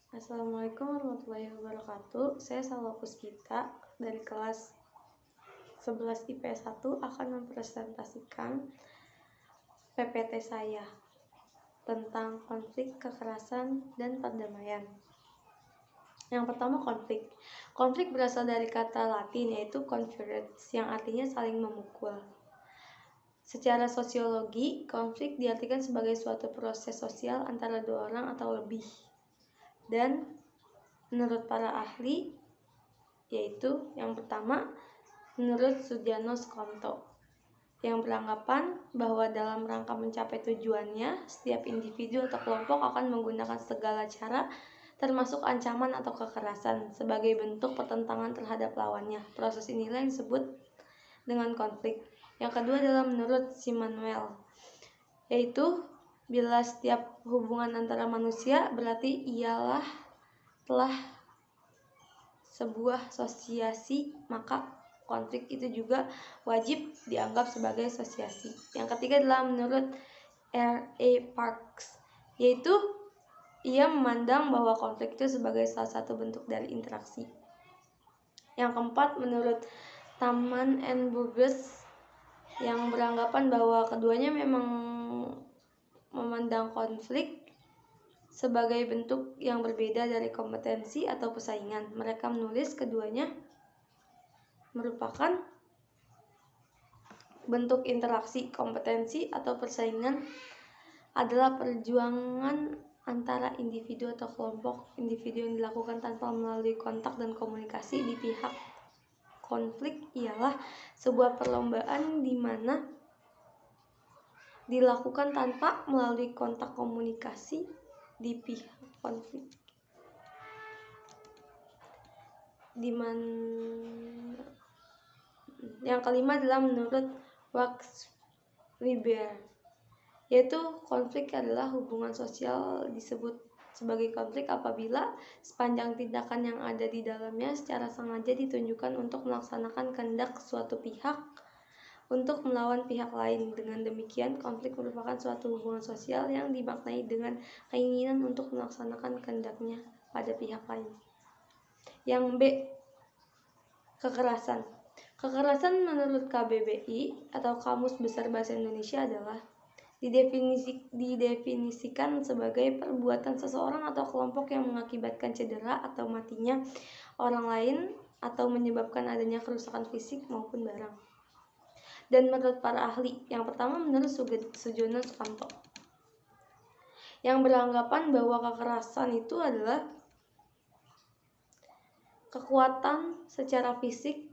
Assalamualaikum warahmatullahi wabarakatuh. Saya Salwa Puspita dari kelas 11 IPS 1 akan mempresentasikan PPT saya tentang konflik, kekerasan, dan perdamaian. Yang pertama, konflik. Konflik berasal dari kata Latin yaitu conferens yang artinya saling memukul. Secara sosiologi, konflik diartikan sebagai suatu proses sosial antara dua orang atau lebih. Dan menurut para ahli, yaitu yang pertama, menurut Sudjarno Skonto, yang beranggapan bahwa dalam rangka mencapai tujuannya, setiap individu atau kelompok akan menggunakan segala cara, termasuk ancaman atau kekerasan, sebagai bentuk pertentangan terhadap lawannya. Proses inilah yang disebut dengan konflik. Yang kedua adalah menurut Simmanuel, yaitu bila setiap hubungan antara manusia berarti ialah telah sebuah asosiasi, maka konflik itu juga wajib dianggap sebagai asosiasi. Yang ketiga adalah menurut R.A. Parks, yaitu ia memandang bahwa konflik itu sebagai salah satu bentuk dari interaksi. Yang keempat menurut Taman and Burgess, yang beranggapan bahwa keduanya memang memandang konflik sebagai bentuk yang berbeda dari kompetensi atau persaingan. Mereka menulis keduanya merupakan bentuk interaksi. Kompetensi atau persaingan adalah perjuangan antara individu atau kelompok individu yang dilakukan tanpa melalui kontak dan komunikasi. Di pihak konflik ialah sebuah perlombaan di mana dilakukan tanpa melalui kontak komunikasi di pihak konflik. Yang kelima adalah menurut Max Weber, yaitu konflik adalah hubungan sosial disebut sebagai konflik apabila sepanjang tindakan yang ada di dalamnya secara sengaja ditunjukkan untuk melaksanakan kehendak suatu pihak untuk melawan pihak lain. Dengan demikian, konflik merupakan suatu hubungan sosial yang dimaknai dengan keinginan untuk melaksanakan kehendaknya pada pihak lain. Yang B, kekerasan. Kekerasan menurut KBBI atau Kamus Besar Bahasa Indonesia adalah didefinisikan sebagai perbuatan seseorang atau kelompok yang mengakibatkan cedera atau matinya orang lain atau menyebabkan adanya kerusakan fisik maupun barang. Dan menurut para ahli, yang pertama menurut Sudjarno Skonto, yang beranggapan bahwa kekerasan itu adalah kekuatan secara fisik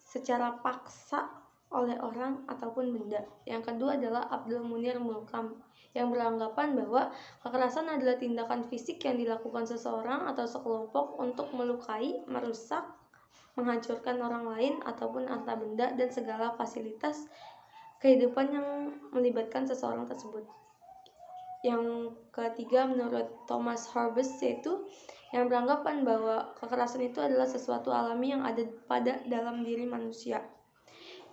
secara paksa oleh orang ataupun benda. Yang kedua adalah Abdul Munir Mulkam, yang beranggapan bahwa kekerasan adalah tindakan fisik yang dilakukan seseorang atau sekelompok untuk melukai, merusak, menghancurkan orang lain ataupun harta benda dan segala fasilitas kehidupan yang melibatkan seseorang tersebut. Yang ketiga menurut Thomas Hobbes, yaitu yang beranggapan bahwa kekerasan itu adalah sesuatu alami yang ada pada dalam diri manusia.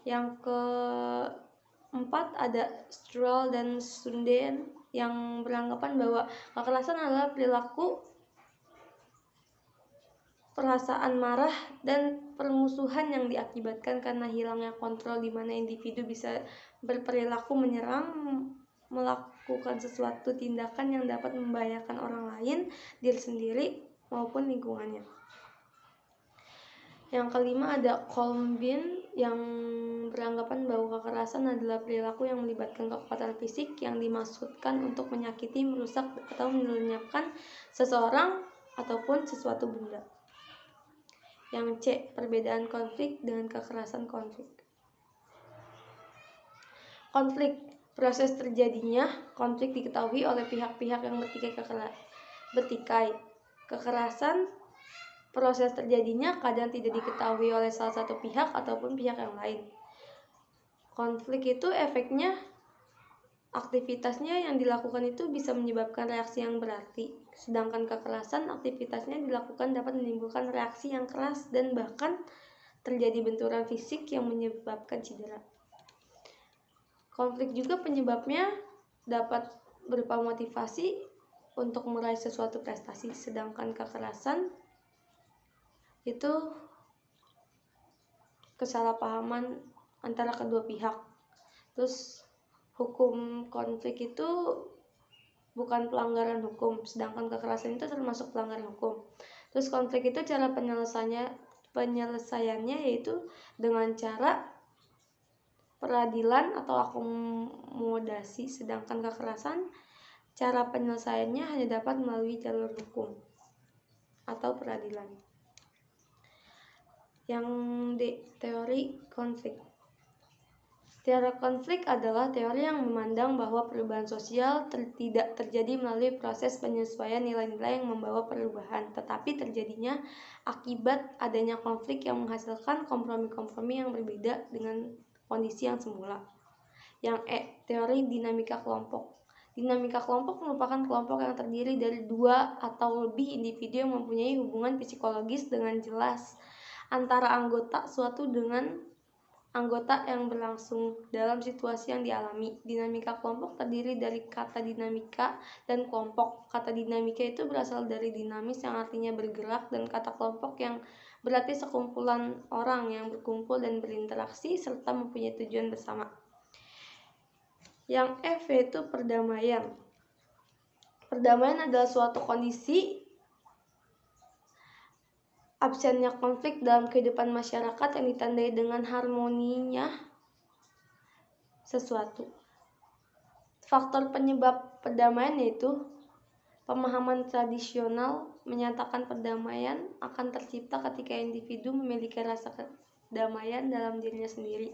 Yang keempat ada Stroll dan Sunden, yang beranggapan bahwa kekerasan adalah perilaku, perasaan marah dan permusuhan yang diakibatkan karena hilangnya kontrol, di mana individu bisa berperilaku menyerang, melakukan sesuatu tindakan yang dapat membahayakan orang lain, diri sendiri maupun lingkungannya. Yang kelima ada Colvin, yang beranggapan bahwa kekerasan adalah perilaku yang melibatkan kekuatan fisik yang dimaksudkan untuk menyakiti, merusak, atau melenyapkan seseorang ataupun sesuatu benda. Yang C, perbedaan konflik dengan kekerasan konflik. Konflik, proses terjadinya konflik diketahui oleh pihak-pihak yang bertikai. Kekerasan, proses terjadinya kadang tidak diketahui oleh salah satu pihak ataupun pihak yang lain. Konflik itu efeknya, aktivitasnya yang dilakukan itu bisa menyebabkan reaksi yang berarti. Sedangkan kekerasan, aktivitasnya dilakukan dapat menimbulkan reaksi yang keras dan bahkan terjadi benturan fisik yang menyebabkan cedera. Konflik juga penyebabnya dapat berupa motivasi untuk meraih sesuatu prestasi, sedangkan kekerasan itu kesalahpahaman antara kedua pihak. Terus hukum konflik itu bukan pelanggaran hukum, sedangkan kekerasan itu termasuk pelanggaran hukum. Terus konflik itu cara penyelesaiannya yaitu dengan cara peradilan atau akomodasi, sedangkan kekerasan cara penyelesaiannya hanya dapat melalui jalur hukum atau peradilan. Yang D, teori konflik. Teori konflik adalah teori yang memandang bahwa perubahan sosial tidak terjadi melalui proses penyesuaian nilai-nilai yang membawa perubahan, tetapi terjadinya akibat adanya konflik yang menghasilkan kompromi-kompromi yang berbeda dengan kondisi yang semula. Yang E, teori dinamika kelompok. Dinamika kelompok merupakan kelompok yang terdiri dari 2 atau lebih individu yang mempunyai hubungan psikologis dengan jelas antara anggota suatu dengan anggota yang berlangsung dalam situasi yang dialami. Dinamika kelompok terdiri dari kata dinamika dan kelompok. Kata dinamika itu berasal dari dinamis yang artinya bergerak, dan kata kelompok yang berarti sekumpulan orang yang berkumpul dan berinteraksi serta mempunyai tujuan bersama. Yang F yaitu perdamaian. Perdamaian adalah suatu kondisi absennya konflik dalam kehidupan masyarakat yang ditandai dengan harmoninya sesuatu. Faktor penyebab perdamaian yaitu pemahaman tradisional menyatakan perdamaian akan tercipta ketika individu memiliki rasa kedamaian dalam dirinya sendiri,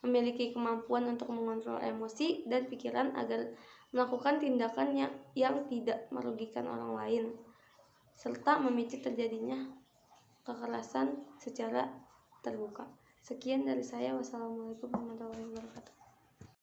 memiliki kemampuan untuk mengontrol emosi dan pikiran agar melakukan tindakan yang tidak merugikan orang lain, serta memicu terjadinya kekerasan secara terbuka. Sekian dari saya. Wassalamualaikum warahmatullahi wabarakatuh.